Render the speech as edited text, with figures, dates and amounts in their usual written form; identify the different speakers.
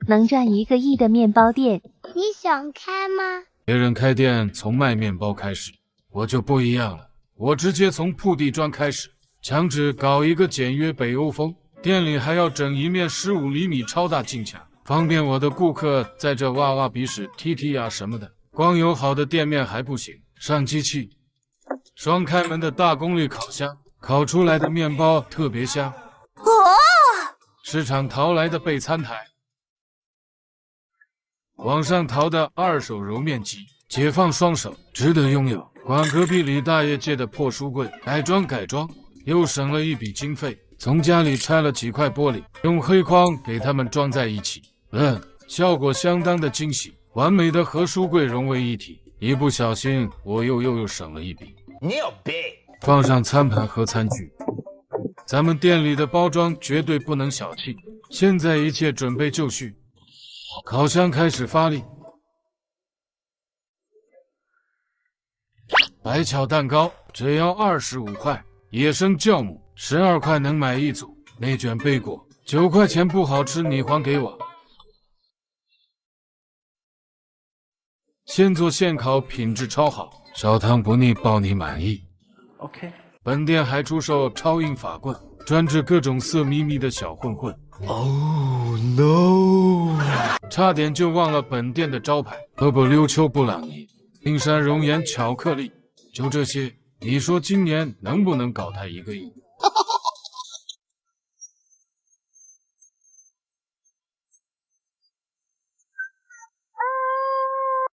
Speaker 1: 能赚1个亿的面包店。
Speaker 2: 你想开吗？
Speaker 3: 别人开店从卖面包开始，我就不一样了，我直接从铺地砖开始，强制搞一个简约北欧风，店里还要整一面15厘米超大镜墙，方便我的顾客在这挖挖鼻屎、踢踢啊什么的。光有好的店面还不行，上机器，双开门的大功率烤箱，烤出来的面包特别香。市场淘来的备餐台，网上淘的2手揉面机，解放双手，值得拥有。管隔壁李大爷借的破书柜，改装，又省了一笔经费。从家里拆了几块玻璃，用黑框给它们装在一起，效果相当的惊喜，完美的和书柜融为一体。一不小心，我又省了一笔。
Speaker 4: 你有病！
Speaker 3: 放上餐盘和餐具。咱们店里的包装绝对不能小气，现在一切准备就绪。烤箱开始发力，白巧蛋糕只要25块，野生酵母12块能买一组，内卷贝果9块钱不好吃你还给我。现做现烤，品质超好，少糖不腻，包你满意。
Speaker 4: OK。
Speaker 3: 本店还出售超硬法棍，专治各种色眯眯的小混混。
Speaker 4: Oh no！
Speaker 3: 差点就忘了本店的招牌——赫伯溜丘布朗尼、冰山熔岩巧克力。就这些，你说今年能不能搞它1个亿？